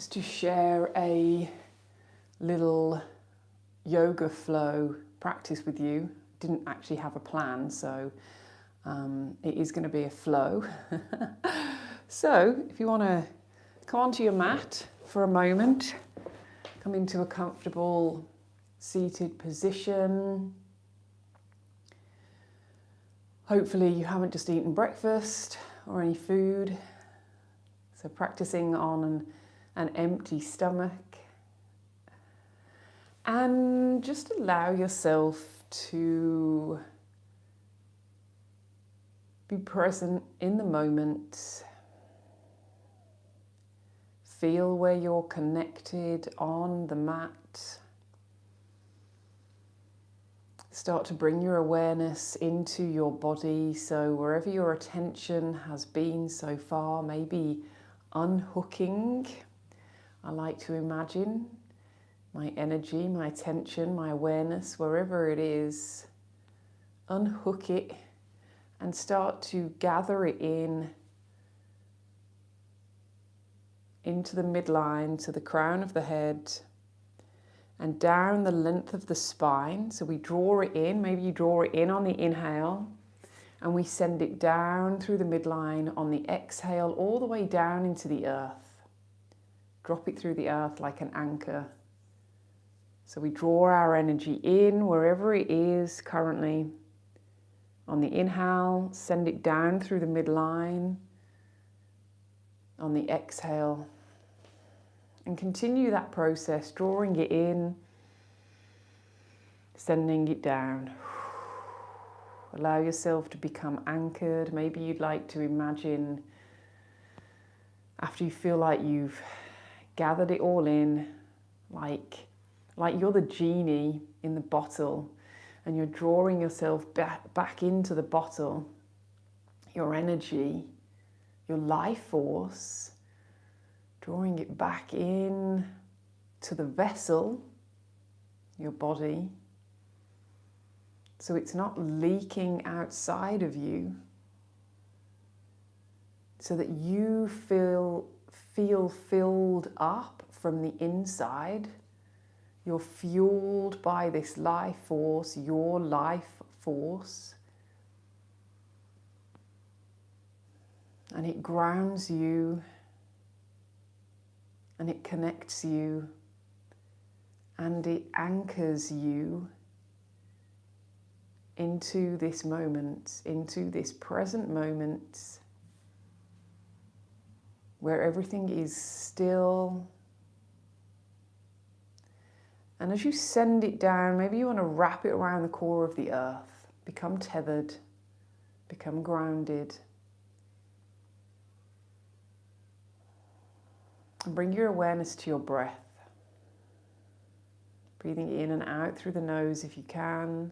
just to share a little yoga flow practice with you. Didn't actually have a plan, so it is going to be a flow. So if you want to come onto your mat for a moment, come into a comfortable seated position. Hopefully you haven't just eaten breakfast or any food, so practicing on an empty stomach. And just allow yourself to be present in the moment. Feel where you're connected on the mat. Start to bring your awareness into your body, so wherever your attention has been so far, maybe unhooking. I like to imagine my energy, my attention, my awareness, wherever it is, unhook it and start to gather it into the midline, to the crown of the head, and down the length of the spine. So we draw it in, maybe you draw it in on the inhale, and we send it down through the midline on the exhale, all the way down into the earth. Drop it through the earth like an anchor. So we draw our energy in wherever it is currently. On the inhale, send it down through the midline. On the exhale, and continue that process, drawing it in, sending it down. Allow yourself to become anchored. Maybe you'd like to imagine, after you feel like you've gathered it all in, like you're the genie in the bottle, and you're drawing yourself back into the bottle, your energy, your life force, drawing it back in to the vessel, your body, so it's not leaking outside of you, so that you feel filled up from the inside. You're fueled by this life force, your life force, and it grounds you and it connects you and it anchors you into this moment, into this present moment where everything is still. And as you send it down, maybe you want to wrap it around the core of the earth, become tethered, become grounded. And bring your awareness to your breath. Breathing in and out through the nose if you can.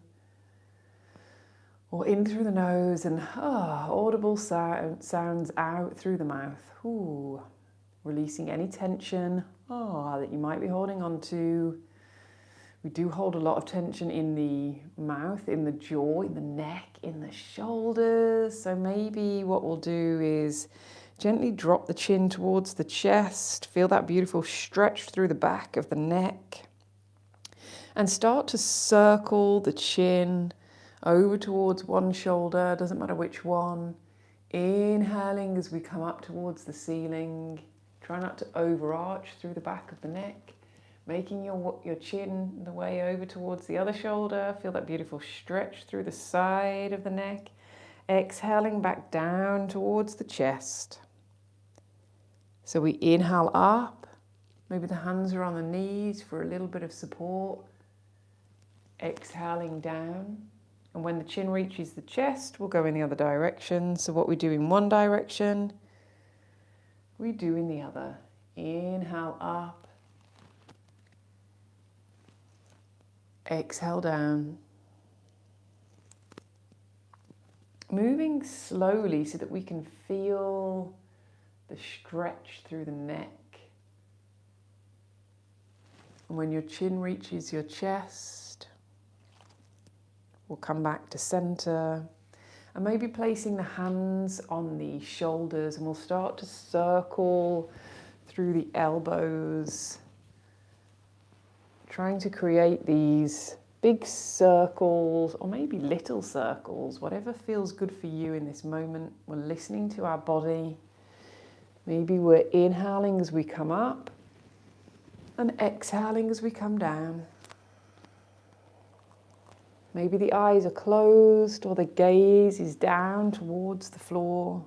Or in through the nose and audible sounds out through the mouth. Ooh. Releasing any tension that you might be holding on to. We do hold a lot of tension in the mouth, in the jaw, in the neck, in the shoulders. So maybe what we'll do is gently drop the chin towards the chest. Feel that beautiful stretch through the back of the neck. And start to circle the chin over towards one shoulder, doesn't matter which one. Inhaling as we come up towards the ceiling. Try not to overarch through the back of the neck. Making your chin the way over towards the other shoulder. Feel that beautiful stretch through the side of the neck. Exhaling back down towards the chest. So we inhale up. Maybe the hands are on the knees for a little bit of support. Exhaling down. And when the chin reaches the chest, we'll go in the other direction. So what we do in one direction, we do in the other. Inhale up. Exhale down. Moving slowly so that we can feel the stretch through the neck. And when your chin reaches your chest, we'll come back to center. And maybe placing the hands on the shoulders, and we'll start to circle through through the elbows, trying to create these big circles or maybe little circles, whatever feels good for you in this moment. We're listening to our body. Maybe we're inhaling as we come up and exhaling as we come down. Maybe the eyes are closed or the gaze is down towards the floor.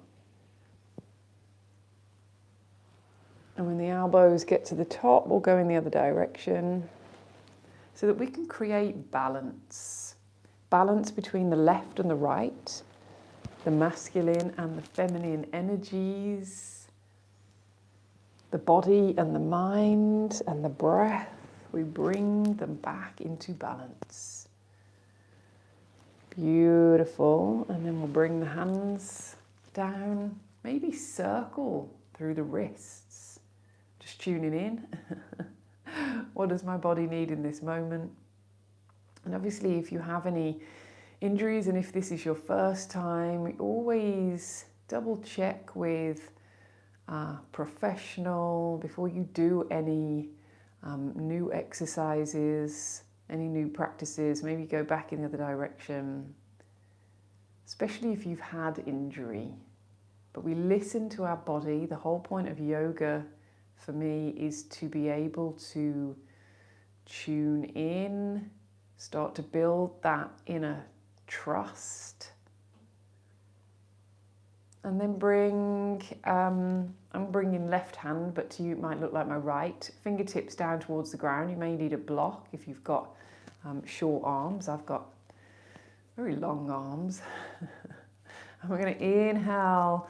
And when the elbows get to the top, we'll go in the other direction so that we can create balance. Balance between the left and the right, the masculine and the feminine energies, the body and the mind and the breath. We bring them back into balance. Beautiful. And then we'll bring the hands down, maybe circle through the wrists. Just tuning in. What does my body need in this moment? And obviously, if you have any injuries and if this is your first time, always double check with a professional before you do any new exercises, any new practices. Maybe go back in the other direction, especially if you've had injury. But we listen to our body. The whole point of yoga for me is to be able to tune in, start to build that inner trust, and then I'm bringing left hand, but to you it might look like my right. Fingertips down towards the ground. You may need a block if you've got short arms. I've got very long arms. And we're going to inhale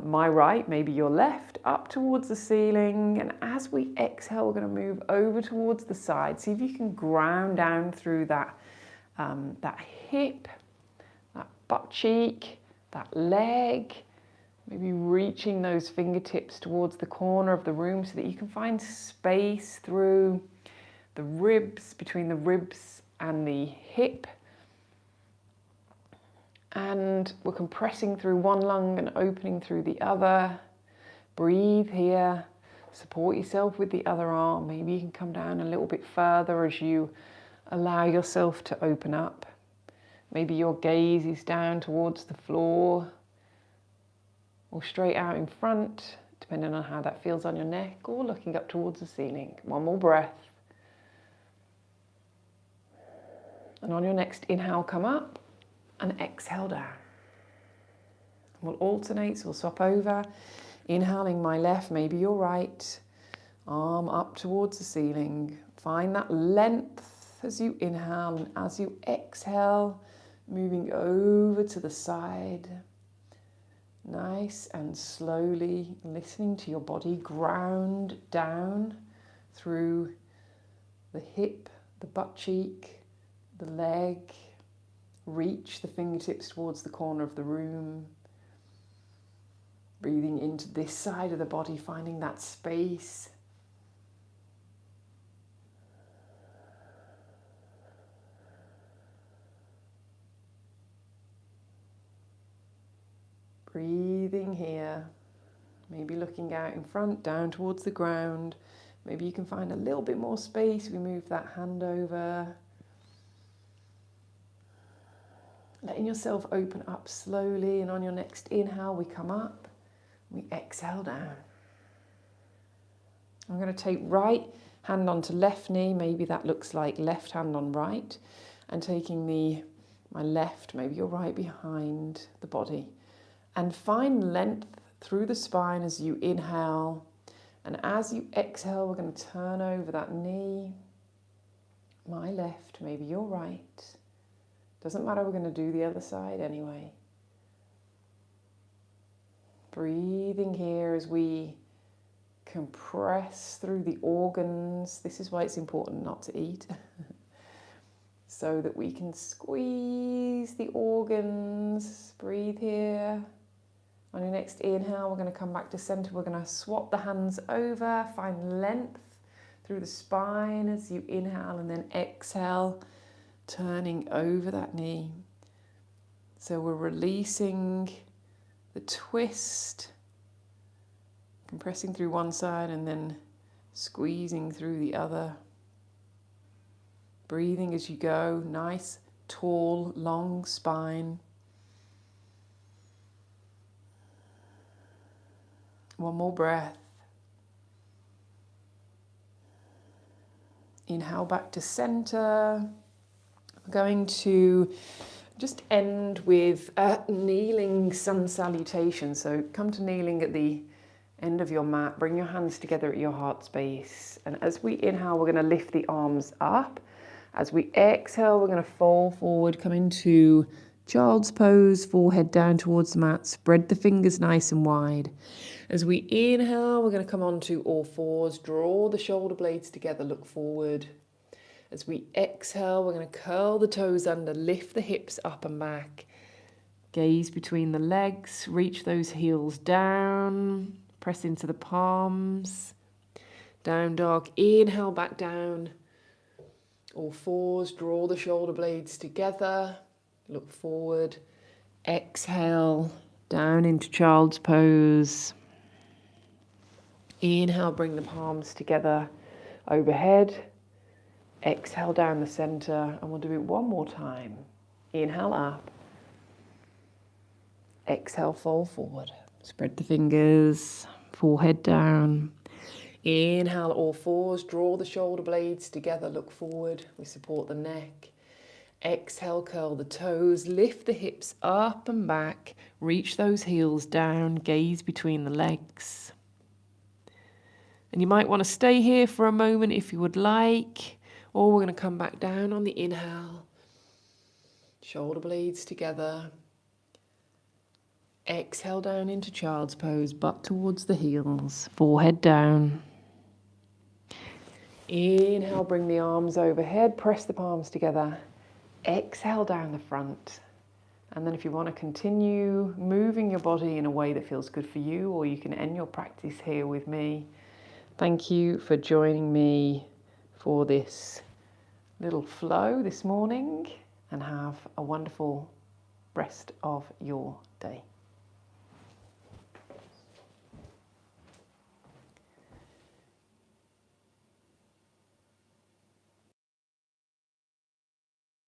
my right, maybe your left, up towards the ceiling. And as we exhale, we're going to move over towards the side. See if you can ground down through that hip, that butt cheek, that leg. Maybe reaching those fingertips towards the corner of the room so that you can find space through the ribs, between the ribs and the hip. And we're compressing through one lung and opening through the other. Breathe here. Support yourself with the other arm. Maybe you can come down a little bit further as you allow yourself to open up. Maybe your gaze is down towards the floor or straight out in front, depending on how that feels on your neck, or looking up towards the ceiling. One more breath. And on your next inhale, come up. And exhale down. We'll alternate, so we'll swap over. Inhaling my left, maybe your right. Arm up towards the ceiling. Find that length as you inhale, and as you exhale, moving over to the side. Nice and slowly, listening to your body ground down through the hip, the butt cheek, the leg. Reach the fingertips towards the corner of the room. Breathing into this side of the body, finding that space. Breathing here. Maybe looking out in front, down towards the ground. Maybe you can find a little bit more space. We move that hand over. Letting yourself open up slowly, and on your next inhale, we come up, we exhale down. I'm going to take right hand onto left knee, maybe that looks like left hand on right, and taking my left, maybe your right behind the body. And find length through the spine as you inhale, and as you exhale, we're going to turn over that knee, my left, maybe your right. Doesn't matter, we're going to do the other side anyway. Breathing here as we compress through the organs. This is why it's important not to eat. So that we can squeeze the organs. Breathe here. On your next inhale, we're going to come back to center. We're going to swap the hands over. Find length through the spine as you inhale, and then exhale. Turning over that knee. So we're releasing the twist, Compressing through one side and then squeezing through the other. Breathing as you go, nice, tall, long spine. One more breath. Inhale back to center. We're going to just end with a kneeling sun salutation. So come to kneeling at the end of your mat. Bring your hands together at your heart space. And as we inhale, we're going to lift the arms up. As we exhale, we're going to fall forward, come into child's pose, forehead down towards the mat. Spread the fingers nice and wide. As we inhale, we're going to come onto all fours, draw the shoulder blades together, look forward. As we exhale, we're going to curl the toes under, lift the hips up and back. Gaze between the legs, reach those heels down, press into the palms. Down dog, inhale back down. All fours, draw the shoulder blades together, look forward. Exhale, down into child's pose. Inhale, bring the palms together overhead. Exhale down the center, and we'll do it one more time. Inhale up. Exhale, fold forward. Spread the fingers, forehead down. Inhale, all fours, draw the shoulder blades together, look forward. We support the neck. Exhale, curl the toes, lift the hips up and back. Reach those heels down, gaze between the legs. And you might want to stay here for a moment if you would like, or we're going to come back down on the inhale. Shoulder blades together. Exhale down into child's pose, butt towards the heels, forehead down. Inhale, bring the arms overhead, press the palms together. Exhale down the front. And then if you want to continue moving your body in a way that feels good for you, or you can end your practice here with me. Thank you for joining me for this little flow this morning, and have a wonderful rest of your day.